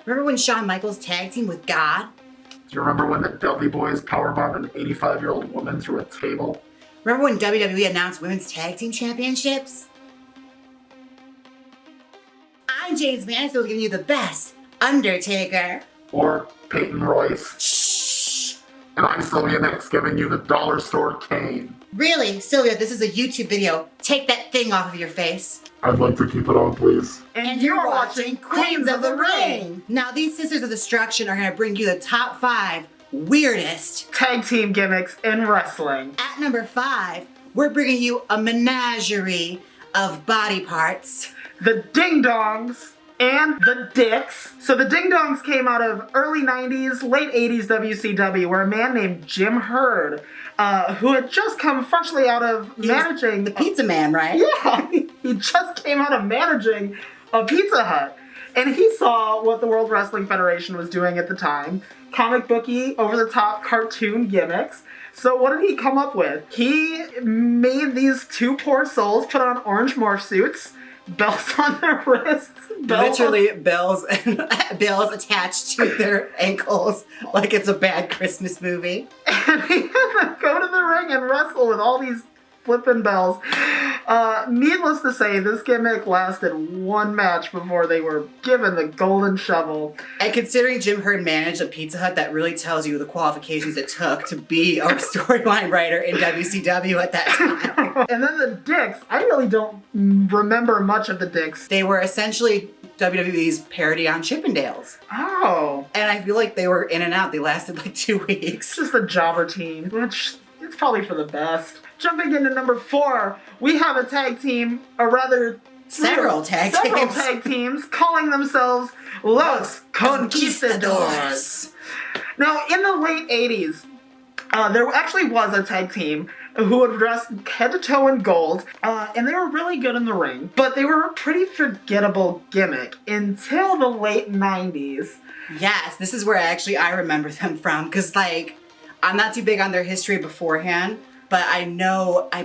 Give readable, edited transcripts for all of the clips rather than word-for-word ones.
Remember when Shawn Michaels tag teamed with God? Do you remember when the Dudley Boys powerbombed an 85-year-old woman through a table? Remember when WWE announced women's tag team championships? I'm Jaymes Mansfield giving you the best Undertaker. Or Peyton Royce. Shh. And I'm Sylvia Nyxx giving you the Dollar Store Cane. Really, Sylvia, this is a YouTube video. Take that thing off of your face. I'd like to keep it on, please. And you're watching Queens of the Ring. Now, these Sisters of Destruction are going to bring you the top 5 weirdest tag team gimmicks in wrestling. At number 5, we're bringing you a menagerie of body parts. The Ding Dongs and the Dicks. So the Ding Dongs came out of early 90s, late 80s WCW, where a man named Jim Herd, who had just come freshly out of managing... The pizza man, right? Yeah, he just came out of managing a Pizza Hut. And he saw what the World Wrestling Federation was doing at the time. Comic booky, over-the-top cartoon gimmicks. So what did he come up with? He made these two poor souls put on orange morph suits, bells on their wrists. Literally bells attached to their ankles like it's a bad Christmas movie. And he had to go to the ring and wrestle with all these flippin' bells. Needless to say, this gimmick lasted one match before they were given the golden shovel. And considering Jim Herd managed a Pizza Hut, that really tells you the qualifications it took to be a storyline writer in WCW at that time. And then the Dicks, I really don't remember much of the Dicks. They were essentially WWE's parody on Chippendales. Oh. And I feel like they were in and out. They lasted like 2 weeks. It's just a jobber team, which it's probably for the best. Jumping into number 4, we have a tag team, or rather several tag teams calling themselves Los Conquistadors. Now, in the late 80s, there actually was a tag team who would dress head to toe in gold, and they were really good in the ring, but they were a pretty forgettable gimmick until the late 90s. Yes, this is where I remember them from, because I'm not too big on their history beforehand, but I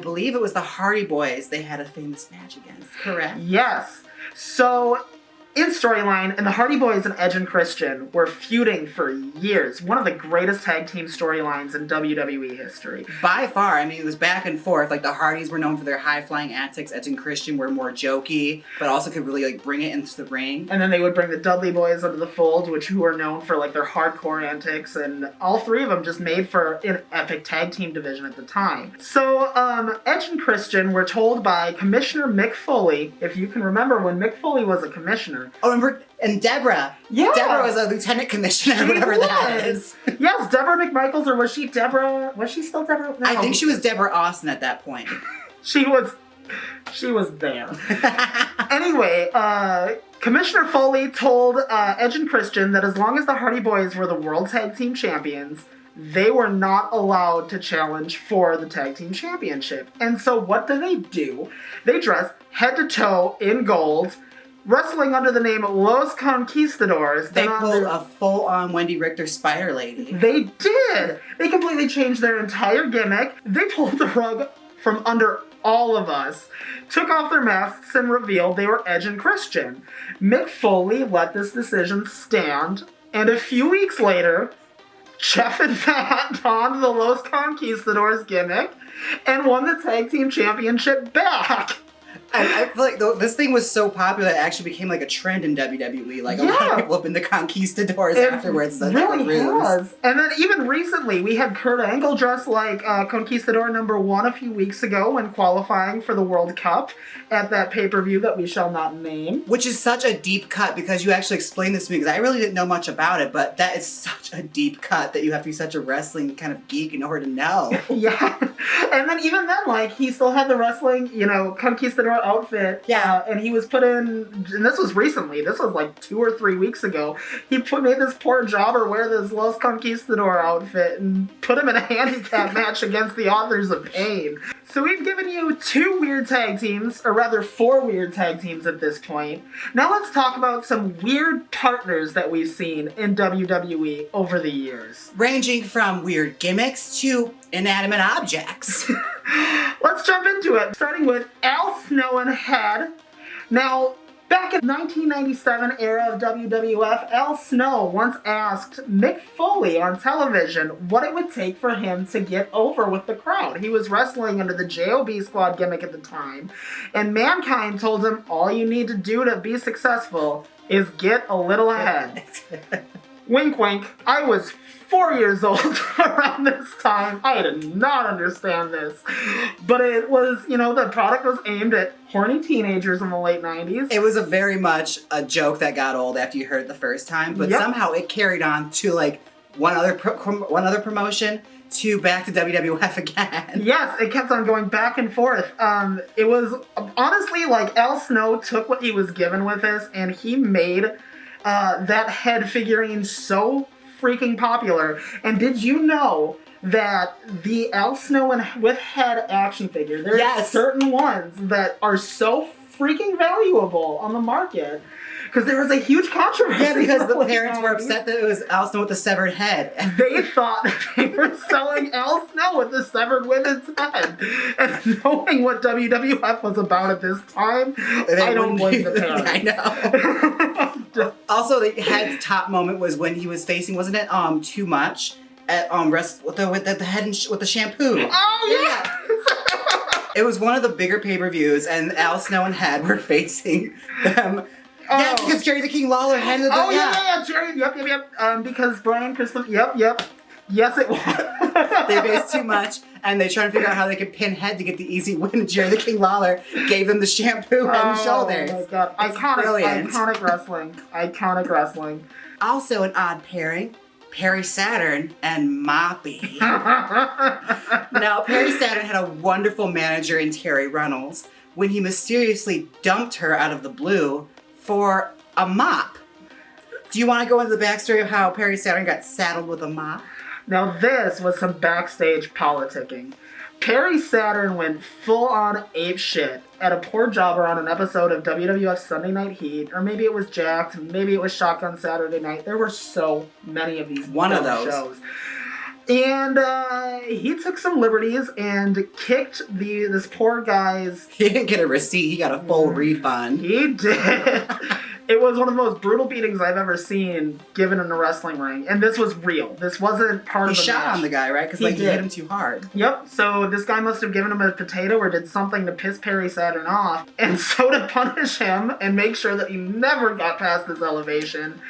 believe it was the Hardy Boys they had a famous match against, correct? Yes. So, in storyline, and the Hardy Boys and Edge and Christian were feuding for years. One of the greatest tag team storylines in WWE history. By far. I mean, it was back and forth. Like, the Hardys were known for their high-flying antics. Edge and Christian were more jokey, but also could really, bring it into the ring. And then they would bring the Dudley Boys into the fold, who were known for, their hardcore antics, and all three of them just made for an epic tag team division at the time. So, Edge and Christian were told by Commissioner Mick Foley, if you can remember when Mick Foley was a commissioner. Oh, and Deborah. Yeah. Deborah was a lieutenant commissioner, whatever that is. Yes, Deborah McMichaels, or was she Deborah? Was she still Deborah? No. I think she was Deborah Austin at that point. She was there. Anyway, Commissioner Foley told Edge and Christian that as long as the Hardy Boys were the World Tag Team Champions, they were not allowed to challenge for the Tag Team Championship. And so what do? They dress head to toe in gold, wrestling under the name Los Conquistadors. They pulled a full-on Wendy Richter Spider Lady. They did! They completely changed their entire gimmick. They pulled the rug from under all of us, took off their masks, and revealed they were Edge and Christian. Mick Foley let this decision stand, and a few weeks later, Jeff and Matt donned the Los Conquistadors gimmick and won the Tag Team Championship back. I feel like this thing was so popular it actually became a trend in WWE. A lot of people have been the Conquistadors afterwards. It really has. And then even recently, we had Kurt Angle dress like Conquistador #1 a few weeks ago when qualifying for the World Cup at that pay-per-view that we shall not name. Which is such a deep cut because you actually explained this to me because I really didn't know much about it, but that is such a deep cut that you have to be such a wrestling kind of geek in order to know. Yeah. And then even then, he still had the wrestling, Conquistador outfit. Yeah. And he was put in, and this was recently, this was 2 or 3 weeks ago, he made this poor jobber wear this Los Conquistador outfit and put him in a handicap match against the Authors of Pain. So we've given you 2 weird tag teams, or rather 4 weird tag teams at this point. Now let's talk about some weird partners that we've seen in WWE over the years. Ranging from weird gimmicks to inanimate objects. Let's jump into it, starting with Al Snow and Head. Now, Back in 1997 era of WWF, Al Snow once asked Mick Foley on television what it would take for him to get over with the crowd. He was wrestling under the J.O.B. Squad gimmick at the time, and Mankind told him all you need to do to be successful is get a little ahead. Wink, wink. I was 4 years old around this time. I did not understand this. But it was, the product was aimed at horny teenagers in the late 90s. It was a very much a joke that got old after you heard it the first time, but somehow it carried on to like one other promotion to back to WWF again. Yes, it kept on going back and forth. It was honestly like Al Snow took what he was given with this and he made that head figurine so freaking popular. And did you know that the Al Snow with head action figure, there are certain ones that are so freaking valuable on the market? Because there was a huge controversy. Yeah, because the parents were upset that it was Al Snow with the severed head. They thought that they were selling Al Snow with the severed women's head. And knowing what WWF was about at this time, I don't blame the parents. I know. Also, the head's top moment was when he was facing, wasn't it, Too Much at with the head with the shampoo. Oh yeah. It was one of the bigger pay-per-views, and Al Snow and Head were facing them. Yeah, because Jerry the King Lawler handed them. Oh, yeah, Jerry, yep. Because Brian Crystal, yep. Yes, it was. They faced Too Much, and they tried to figure out how they could pin Head to get the easy win, and Jerry the King Lawler gave them the shampoo Head and Shoulders. Oh, my God. Iconic wrestling. Also an odd pairing, Perry Saturn and Moppy. Now, Perry Saturn had a wonderful manager in Terry Reynolds when he mysteriously dumped her out of the blue for a mop. Do you want to go into the backstory of how Perry Saturn got saddled with a mop? Now this was some backstage politicking. Perry Saturn went full-on apeshit at a poor jobber on an episode of WWF Sunday Night Heat, or maybe it was Jacked, maybe it was Shotgun Saturday Night. There were so many of these shows. And he took some liberties and kicked this poor guy's... He didn't get a receipt, he got a full refund. He did. It was one of the most brutal beatings I've ever seen given in a wrestling ring. And this was real. This wasn't part of the match. He shot on the guy, right? Because he hit him too hard. Yep. So this guy must have given him a potato or did something to piss Perry Saturn off. And so to punish him and make sure that he never got past this elevation,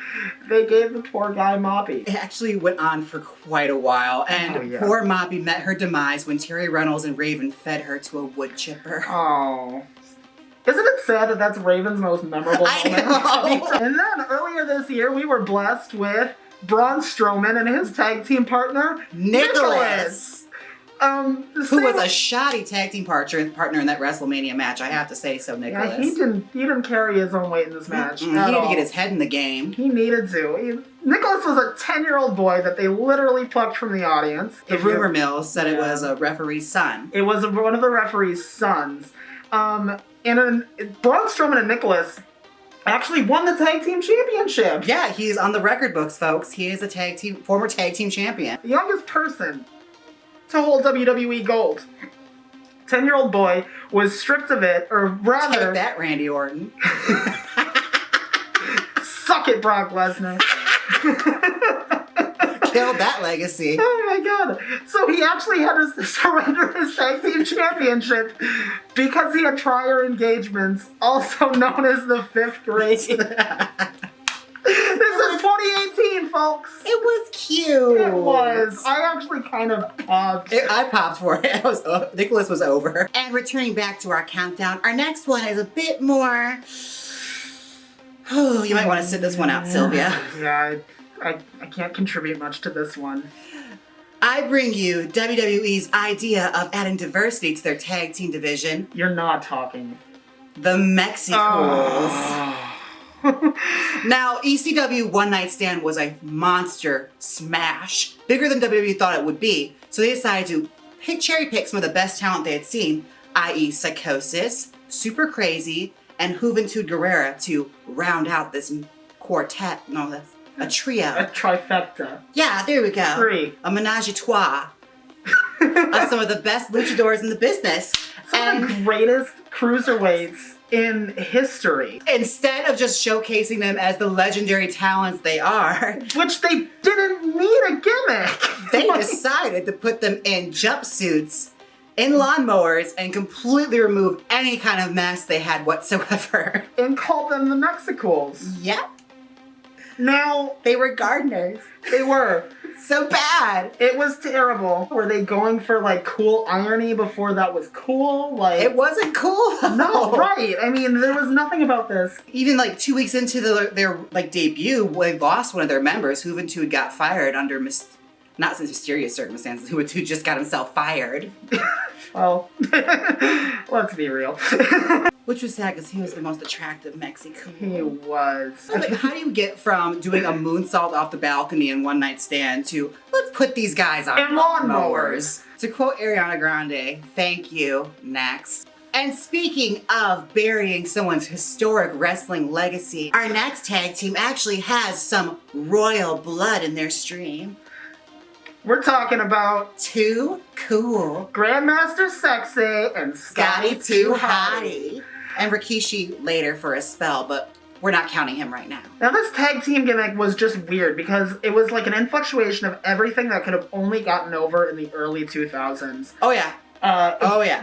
they gave the poor guy Moppy. It actually went on for quite a while. And poor Moppy met her demise when Terry Reynolds and Raven fed her to a wood chipper. Oh. Isn't it sad that that's Raven's most memorable moment? And then earlier this year, we were blessed with Braun Strowman and his tag team partner, Nicholas. Who was a shoddy tag team partner in that WrestleMania match, I have to say so, Nicholas. Yeah, he didn't carry his own weight in this match. He needed to get his head in the game. He needed to. Nicholas was a 10-year-old boy that they literally plucked from the audience. The rumor mill said it was a referee's son. It was one of the referee's sons. And Braun Strowman and Nicholas actually won the tag team championship. Yeah, he's on the record books, folks. He is a former tag team champion. The youngest person to hold WWE gold. 10-year-old boy was stripped of it, or rather... Take that, Randy Orton. Suck it, Brock Lesnar. Killed that legacy. Oh my God. So he actually had to surrender his tag team championship because he had prior engagements, also known as the fifth grade. This is 2018, folks. It was cute. It was. I actually kind of popped. I popped for it. Nicholas was over. And returning back to our countdown, our next one is a bit more... Oh, you might want to sit this one out, Sylvia. Yeah, I can't contribute much to this one. I bring you WWE's idea of adding diversity to their tag team division. You're not talking. The Mexicals. Now, ECW One Night Stand was a monster smash. Bigger than WWE thought it would be. So they decided to cherry pick some of the best talent they had seen, i.e. Psychosis, Super Crazy, and Juventud Guerrera to round out this quartet. No, that's a trio. A trifecta. Yeah, there we go. 3. A menage a trois of some of the best luchadors in the business. Some of the greatest cruiserweights in history. Instead of just showcasing them as the legendary talents they are, Which they didn't need a gimmick. they decided to put them in jumpsuits, in lawnmowers, and completely remove any kind of mess they had whatsoever. And called them the Mexicools. Yep, Now, they were gardeners. they were. So bad. It was terrible. Were they going for like cool irony before that was cool? Like It wasn't cool. no, right. I mean, there was nothing about this. Even like 2 weeks into their like debut, they lost one of their members. Juventud got fired under not mysterious circumstances. Juventud just got himself fired. Well, let's be real. Which was sad because he was the most attractive Mexican. He was. Like, how do you get from doing a moonsault off the balcony in one night stand to let's put these guys on And lawnmowers? To quote Ariana Grande, thank you, next. And speaking of burying someone's historic wrestling legacy, our next tag team actually has some royal blood in their stream. We're talking about Too Cool, Grandmaster Sexy and Scotty Too Hottie, and Rikishi later for a spell, but we're not counting him right now. Now this tag team gimmick was just weird because it was like an influctuation of everything that could have only gotten over in the early 2000s. Oh yeah.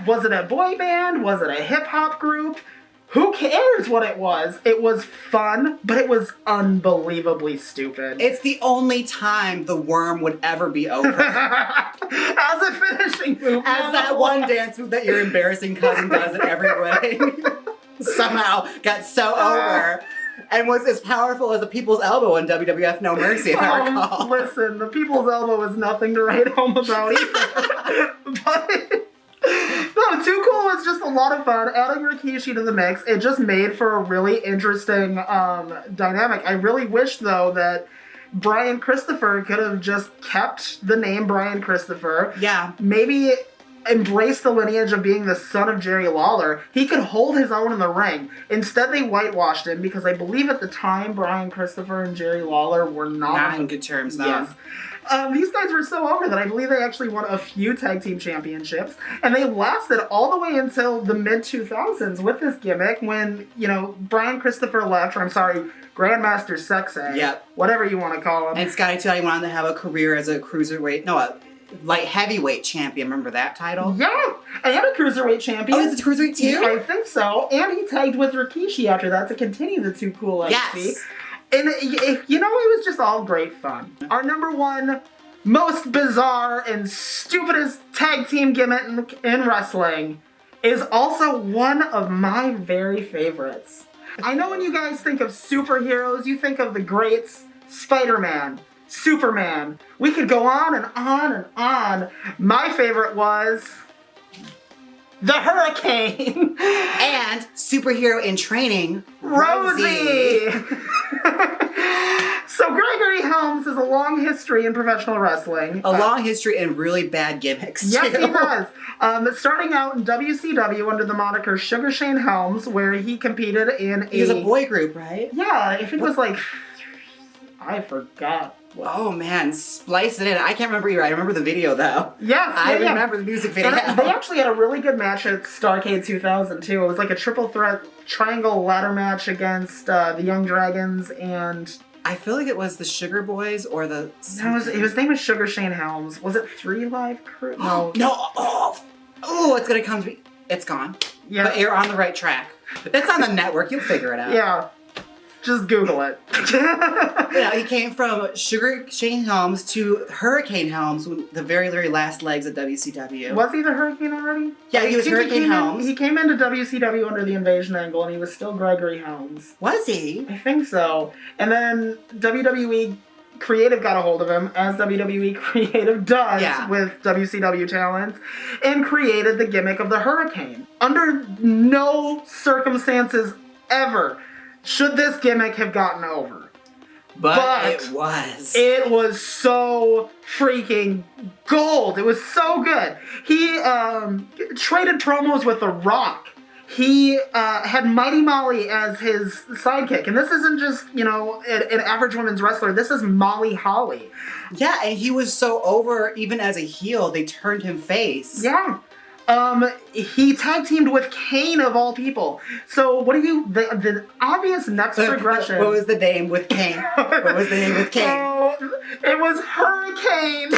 Was it a boy band? Was it a hip hop group? Who cares what it was? It was fun, but it was unbelievably stupid. It's the only time the worm would ever be over. As a finishing move. As that one dance move that your embarrassing cousin does at every wedding somehow got so over and was as powerful as the people's elbow in WWF No Mercy, if I recall. Listen, the people's elbow is nothing to write home about either. But no, Too Cool was just a lot of fun. Adding Rikishi to the mix, it just made for a really interesting dynamic. I really wish, though, that Brian Christopher could have just kept the name Brian Christopher. Yeah. Maybe embrace the lineage of being the son of Jerry Lawler. He could hold his own in the ring. Instead, they whitewashed him because I believe at the time Brian Christopher and Jerry Lawler were not on good terms, no. Yes. These guys were so over that I believe they actually won a few tag team championships, and they lasted all the way until the mid-2000s with this gimmick when, Brian Christopher left, or I'm sorry, Grandmaster Sexy, Yep. whatever you want to call him. And Scotty Too Hottie went on to have a career as a light heavyweight champion. Remember that title? Yeah, and a cruiserweight champion. Oh, is it cruiserweight too? I think so, and he tagged with Rikishi after that to continue the Too Cool legacy. Yes. And, it was just all great fun. Our number one most bizarre and stupidest tag team gimmick in wrestling is also one of my very favorites. I know when you guys think of superheroes, you think of the greats, Spider-Man, Superman. We could go on and on and on. My favorite was the Hurricane. And superhero in training, Rosie. So Gregory Helms has a long history in professional wrestling. A long history and really bad gimmicks, Yes, too. he does. Starting out in WCW under the moniker Sugar Shane Helms, where he competed in He was a boy group, right? Yeah, I think it was like... I forgot. Oh man, splice it in. I can't remember either. I remember the video though. Yes, I remember the music video. And they actually had a really good match at Starrcade 2000 too. It was like a triple threat triangle ladder match against the Young Dragons and... I feel like it was the Sugar Boys or the... No, his name was Sugar Shane Helms. Was it 3 Live Crew? No. No. Oh, it's gonna come to me. It's gone. Yeah. But you're on the right track. It's on the network. You'll figure it out. Yeah. Just Google it. He came from Sugar Shane Helms to Hurricane Helms, the very, very last legs of WCW. Was he the Hurricane already? Yeah, he was Hurricane Helms. He came into WCW under the Invasion angle, and he was still Gregory Helms. Was he? I think so. And then WWE Creative got a hold of him, as WWE Creative does with WCW talent, and created the gimmick of the Hurricane. Under no circumstances ever should this gimmick have gotten over. But it was. It was so freaking gold. It was so good. He traded promos with The Rock. He had Mighty Molly as his sidekick. And this isn't just, an average women's wrestler. This is Molly Holly. Yeah, and he was so over, even as a heel, they turned him face. Yeah. He tag teamed with Kane of all people. So what do you, the obvious next progression. What was the name with Kane? What was the name with Kane? Oh, it was Hurricane.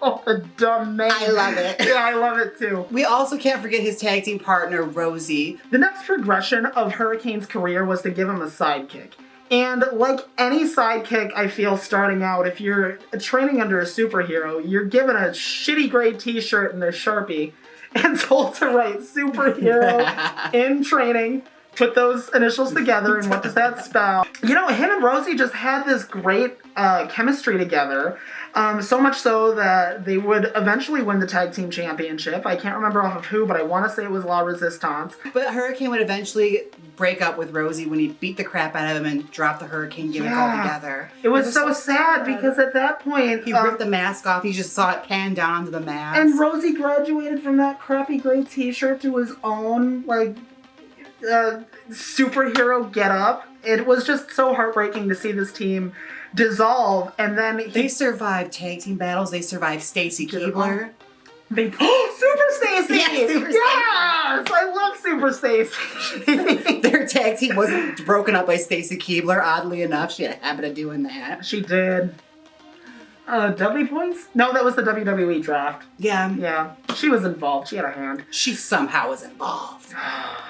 Oh, the dumb name. I love it. Yeah, I love it too. We also can't forget his tag team partner, Rosie. The next progression of Hurricane's career was to give him a sidekick. And like any sidekick, I feel, starting out, if you're training under a superhero, you're given a shitty gray t-shirt and a Sharpie and told to write superhero in training. Put those initials together, and what does that spell? You know, him and Rosie just had this great chemistry together. So much so that they would eventually win the tag team championship. I can't remember off of who, but I want to say it was La Resistance. But Hurricane would eventually break up with Rosie when he beat the crap out of him and dropped the Hurricane gimmick altogether. It was so sad because at that point... He ripped the mask off. He just saw it pan down onto the mask. And Rosie graduated from that crappy gray t-shirt to his own, like... superhero getup. It was just so heartbreaking to see this team dissolve, and then they survived tag team battles. They survived Stacy Keibler. Super Stacy! Yes, Super yes! I love Super Stacy. Their tag team wasn't broken up by Stacy Keibler. Oddly enough, she had a habit of doing that. She did. W points? No, that was the WWE draft. Yeah. Yeah. She was involved. She had a hand. She somehow was involved.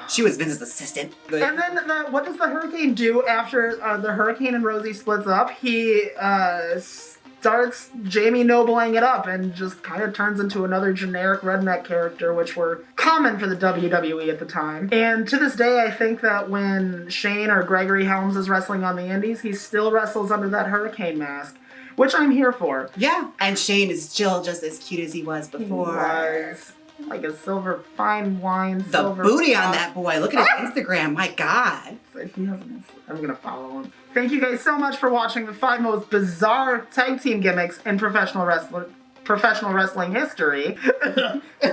She was Vince's assistant. And then what does the Hurricane do after the Hurricane and Rosie splits up? He starts Jamie Nobling it up and just kind of turns into another generic redneck character, which were common for the WWE at the time. And to this day, I think that when Shane or Gregory Helms is wrestling on the indies, he still wrestles under that Hurricane mask. Which I'm here for. Yeah. And Shane is still just as cute as he was before. He was. Like a silver, fine wine, the silver... booty on that boy. Look at his Instagram. My God. I'm going to follow him. Thank you guys so much for watching the 5 most bizarre tag team gimmicks in professional wrestling history. I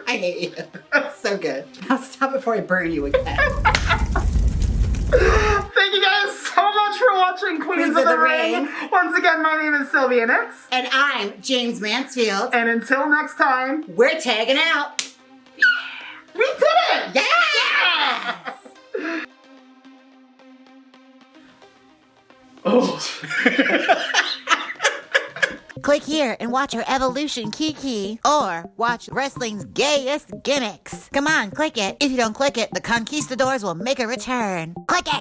hate you. So good. I'll stop before I burn you again. Thank you guys so much for watching Queens of the Ring. Once again, my name is Sylvia Nyxx. And I'm Jaymes Mansfield. And until next time, we're tagging out. We did it! Yes! Oh. Click here and watch our Evolution Kiki, or watch wrestling's gayest gimmicks. Come on, click it. If you don't click it, the conquistadors will make a return. Click it!